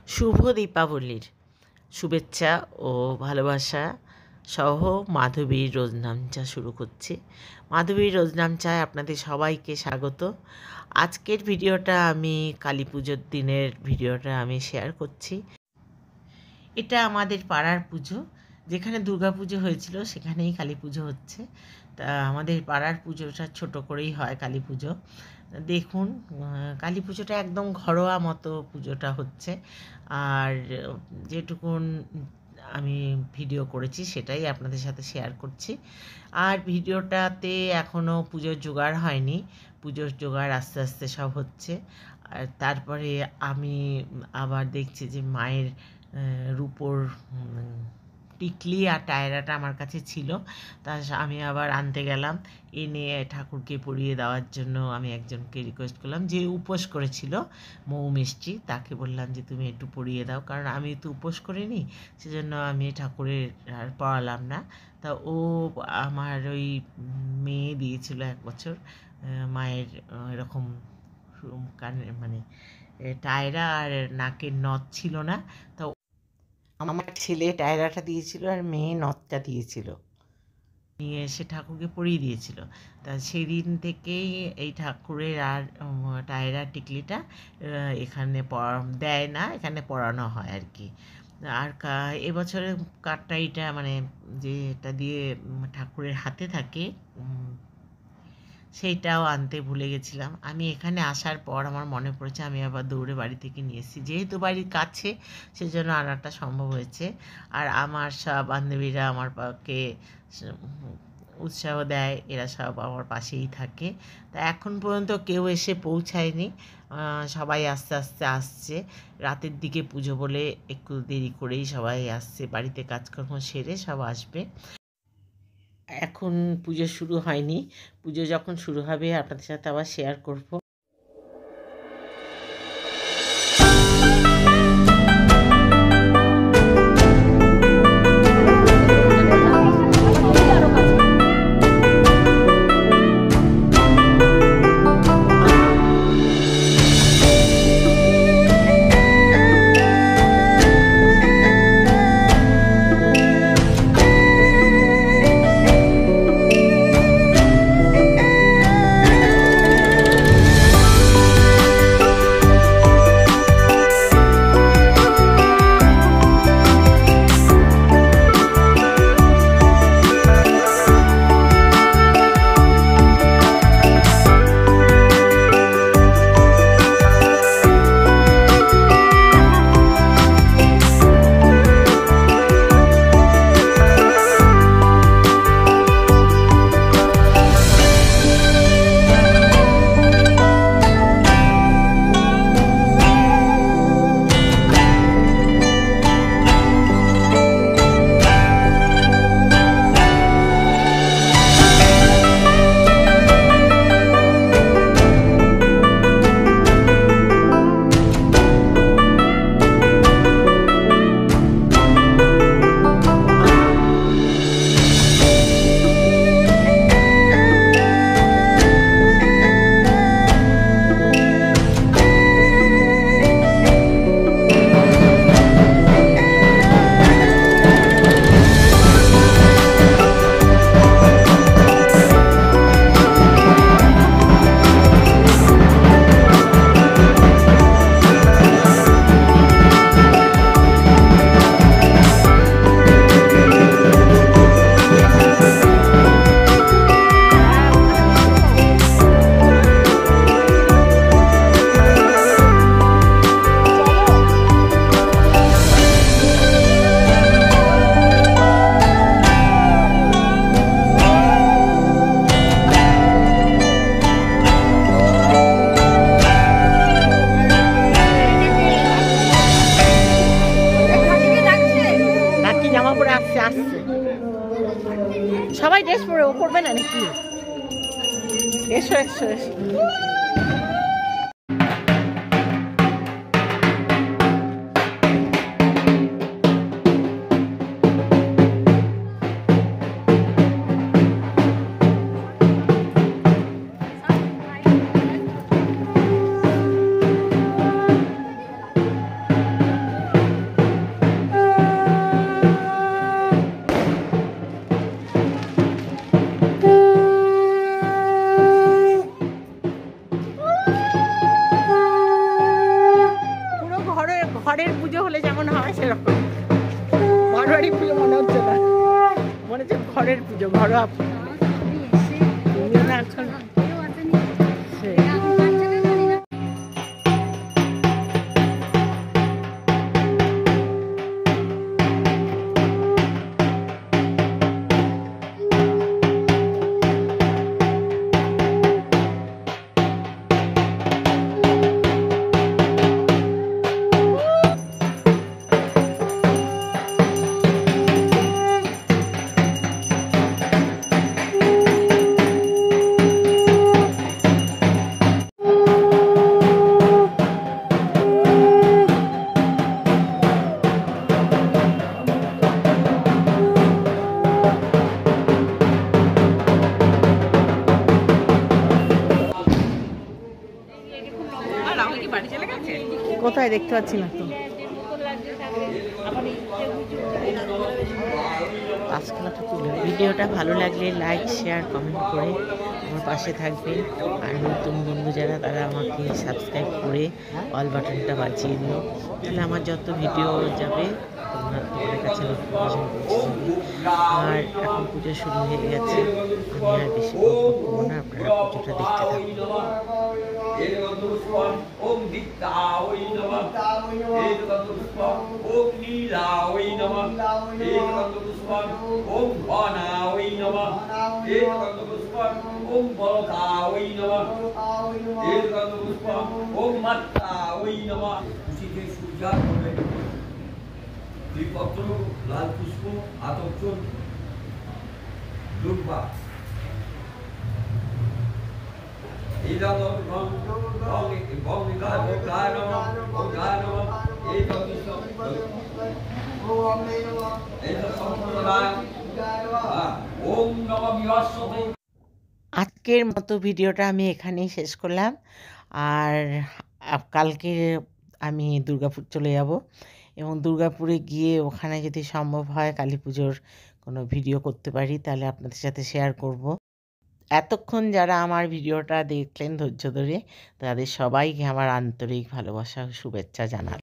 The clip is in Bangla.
শুভ দীপাবলির শুভেচ্ছা ও ভালোবাসা সহ মাধবীর রোজনামচা শুরু করছি। মাধবীর রোজনামচায় আপনাদের সবাইকে স্বাগত। আজকের ভিডিওটা আমি কালী পুজোর দিনের ভিডিওটা আমি শেয়ার করছি। এটা আমাদের পাড়ার পুজো, যেখানে দুর্গা পুজো হয়েছিল সেখানেই কালী পুজো হচ্ছে। তা আমাদের পাড়ার পুজোটা ছোট করেই হয় কালী পুজো। দেখুন, কালী পুজোটা একদম ঘরোয়া মতো পুজোটা হচ্ছে। আর যেটুকুন আমি ভিডিও করেছি সেটাই আপনাদের সাথে শেয়ার করছি। আর ভিডিওটাতে এখনও পুজোর জোগাড় হয়নি, পুজোর জোগাড় আস্তে আস্তে সব হচ্ছে। আর তারপরে আমি আবার দেখছি যে মায়ের রূপোর টিকলি আর টায়রাটা আমার কাছে ছিল, তা আমি আবার আনতে গেলাম। এনে ঠাকুরকে পরিয়ে দেওয়ার জন্য আমি একজনকে রিকোয়েস্ট করলাম, যে উপোস করেছিল মৌ মিষ্টি, তাকে বললাম যে তুমি একটু পরিয়ে দাও, কারণ আমি তো উপোস করিনি, সেজন্য আমি ঠাকুরের আর পড়ালাম না। তা ও আমার ওই মেয়ে দিয়েছিল 1 বছর, মায়ের এরকম কানে মানে টায়রা আর নাকের নথ ছিল না, তা আমার ছেলে টায়রাটা দিয়েছিল আর মেয়ে নথটা দিয়েছিল, নিয়ে এসে ঠাকুরকে পরিয়ে দিয়েছিল। তা সেদিন থেকেই এই ঠাকুরের আর টায়রা টিকলিটা এখানে দেয় না, এখানে পরানো হয় আর কি। আর এবছরের কাঠটাইটা মানে যেটা দিয়ে ঠাকুরের হাতে থাকে সেইটাও আনতে ভুলে গেছিলাম। আমি এখানে আসার পর আমার মনে পড়েছে, আমি আবার দৌড়ে বাড়ি থেকে নিয়ে এসেছি, যেহেতু বাড়ির কাছে সেজন্য আনাটা সম্ভব হয়েছে। আর আমার সব বান্ধবীরা আমার পাকে উৎসাহ দেয়, এরা সব আমার পাশেই থাকে। তা এখন পর্যন্ত কেউ এসে পৌঁছায়নি, সবাই আস্তে আস্তে আসছে। রাতের দিকে পুজো বলে একটু দেরি করেই সবাই আসছে, বাড়িতে কাজকর্ম সেরে সব আসবে। এখন পুজো শুরু হয়নি, পুজো যখন শুরু হবে আপনাদের সাথে আবার শেয়ার করব। সবাই ড্রেস পরে ও করবে না নাকি? এসো এসো এসো। ঘরের পুজো হলে যেমন হয় সেরকম। বারোয়ারি পুজো মনে হচ্ছে না, মনে হচ্ছে ঘরের পুজো, ঘরোয়া পুজো। তুমি না এখন কোথায় দেখতে পাচ্ছি না তো। আজকালটা তুলে ভিডিওটা ভালো লাগলে লাইক শেয়ার কমেন্ট করে আমার পাশে থাকবে। আর নতুন বন্ধু যারা তারা আমাকে সাবস্ক্রাইব করে অল বাটনটা বাজিয়ে দিও, তাহলে আমার যত ভিডিও যাবে তোমাদের কাছে নোটিফিকেশন পৌঁছে যাবে। আর এখন পুজো শুরু হয়ে গেছে, আমি আর বেশি করবো না, আপনারা পুজোটা দেখতে থাকুন। ओम दीप्तावै नमः एकदन्तपुष्पम् ओम नीलावै नमः एकदन्तपुष्पम् ओम घनावै नमः एकदन्तपुष्पम् ओम बलकावै नमः एकदन्तपुष्पम् ओम मत्तावै नमः। उसी के सूर्या करले द्विपत्र लाल पुष्प आतर्चन दुर्वा আজকের মতো ভিডিওটা আমি এখানেই শেষ করলাম। আর কালকে আমি দুর্গাপুর চলে যাব, এবং দুর্গাপুরে গিয়ে ওখানে যদি সম্ভব হয় কালী পুজোর কোনো ভিডিও করতে পারি তাহলে আপনাদের সাথে শেয়ার করব। এতক্ষণ যারা আমার ভিডিওটা দেখলেন ধৈর্য ধরে, তাদের সবাইকে আমার আন্তরিক ভালোবাসা ও শুভেচ্ছা জানালাম।